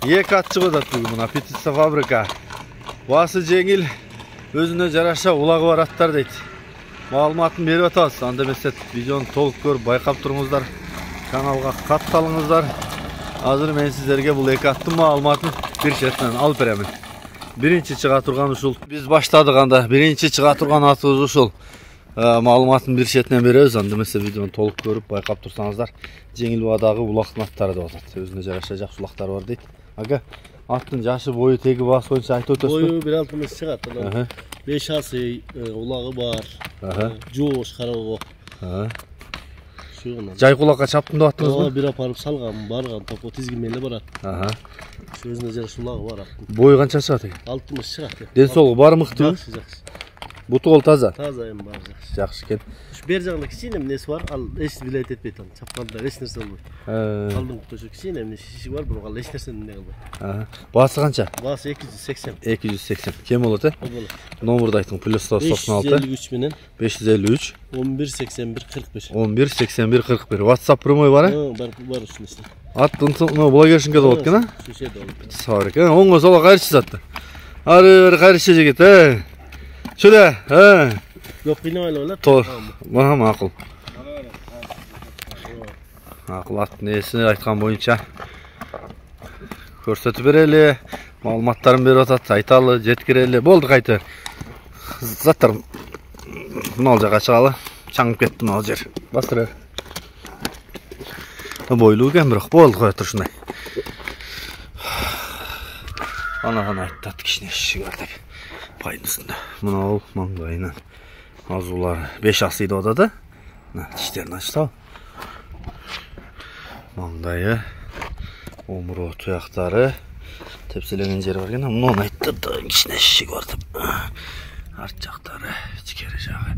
Екі ат шығып жатат бүгін мына птица фабрика. Басы жеңіл, өзіне жараша улағы бар аттар дейді. Маалыматын беріп атабыз. Анда эмесе видеоны толық көріп байқап тұрыңыздар. Каналға катталыңыздар. Азыр мен сіздерге бұл екі аттың маалыматын бір шетінен алып беремін. Бірінші шыға тұрған ушул. Біз баштадық анда. Бірінші шыға тұрған атыбыз ушул. Маалыматын бір шетінен береміз. Анда эмесе видеоны толық көріп байқап тұрсаңыздар. Жеңіл бадағы улақтың аттары деп атат. Өзіне жараша жақсы улақтар бар дейді. Ага. Аттың жашы бойы тегі басы бойынша айтып өтесіз бе? Бойы 1.60 шығады. 5 асый, улағы бар. Жош қарауы. Жай құлаққа чаптың да аттыңыз ба? Bir апарып салған, барған, топо тізгімелі барады. Өзіне жарашы улағы бар аттың. Бойы қанша шығады? 60 шығады. Денсаулығы бар мықты? Жақсы, жақсы. Бұты ол таза? Таза ем бар, жақсы. Жақсы кен. Бер жағында кішкене несі бар, ал еш билет етпейді. Чапқанда еш нәрсе болмайды. Алдың құтышы кішкене шиші бар, бұл ал еш нәрсені не қылмайды. Басы қанша? Басы 280. 280. Кем болады? Номерді айтың, плюс 96. 553 менен 553 11 81 45. 11 81 41. WhatsApp прямой бар? Бар үстінесін. Аттың блогершінге де болады кен? Шешеді ол. Саврик. Оңға сола қайыршы затты. Ары қайыршы жегет. Шөде. Yok қинамайлы олар. Мақұл. Мақұл аттың есіне айтқан бойынша көрсетіп берелі, маалыматтарын беріп атат, айталы, жеткірелі. Болды қайты. Заттар мынау жаққа шығалы. Шаңып кетті мынау жер. Бастыры. Бойлы өген бірақ болды қой тұр шындай. Анаған айттат кішіне шығардып. Пайнысында. Мынау маңдайынан. Азулар 5 асыйды одады. Тіштерін ашты. Маңдайы, омыры, тұяқтары, тепселенген жері бар екен. Мұны айтты кішіне шиші көрдім. Арт жақтары, ішкері жағы.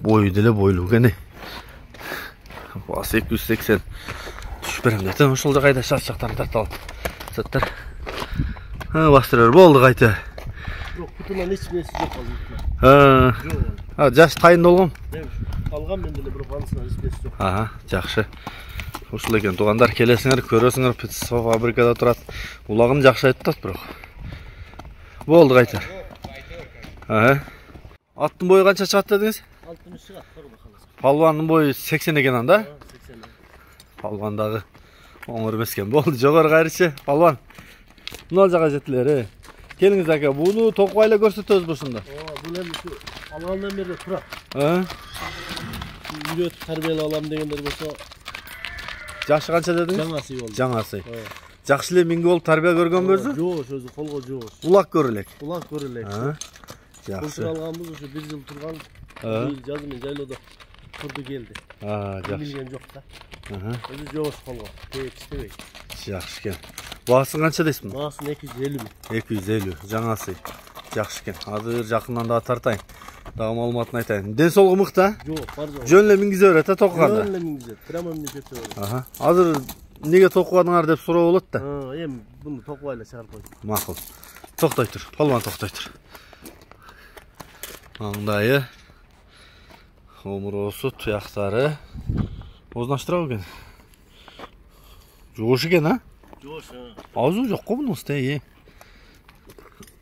Бойдылы бойлы кені. Басы 280. Түшіп берем дейтін. Ұшылды қайда шат жақтарын тарталып. Сәттір. Бастырыр болды қайты. Жоқ, құтынан ешмесі жоқ қалды. Жас қайында олғым? Алған мен біле бір қанысынан ешмесі жоқ. Жақшы. Ұшыл екен. Туғандар келесіңер, көресіңер. Птица фабрикада тұрады. Улағын жақшы айттат бірақ. Болды қайты. Аттың бойы қанша шығады дедіңіз? 60 шығады. Палуанның бойы 80 екен анда? 80. Палуандағы оңыр мескен. Болды, жоғар қайыршы. Палуан. Мұнал жаға жетілері. Келіңіз әке, бұны тоқуайлы көрсетөз бұсында? Бұл әмі алғаннан бері тұрады. Үйретіп тәрбиелі алам дегендер болса... Жақшы қанша дедіңіз? Жаңасы болды. Жаңасы. Жақшылы менге болып тәрбия көрген бөзі? Жоқ, өзі қолға жоқ. Улақ көрілек? Улақ көрілек. Жақсы. Бұл алғанбыз уже 1 жыл тұрған. Жазы мен жайлауда тұрды келді. Жақсы. Білген жоқ та. Өзі жоғыз қолға. Тейіп істемей. Жақсы кен. Басын қанша дейсің? Басын 250 ми. 250. Жаңасы. Жақсы кен. Адыр жақыннан да тартайын. Дағы малыматын айтайын. Ден солғы мұқта? Жоқ, бар жоқ. Жөнле мінгізе өрет, тоқығанда? Жөнле мінгізе. Прямо міне кетті өрет. Адыр неге тоқығадыңар деп сұрау олады да? Ем, бұны тоқығайлы шығар қойды. Мақыл. Тоқтай тұр. Палуан тоқтай тұр. Маңдайы. Омыросы, тұяқтары. Ознаштырау екен. Жоғыш екен, а? Жоғыш, Азу жоқ қой бұның ұстай,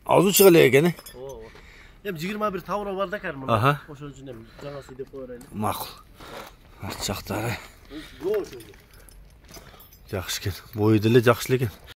Азу шығылы екен, Ем 21 таура бар да кәрім. Ошон үшін ем жаңасы деп қойырайлы. Мақыл. Арт жақтары. Жоғыш өзі. Жақшы кен. Бойы ділі жақшылы екен.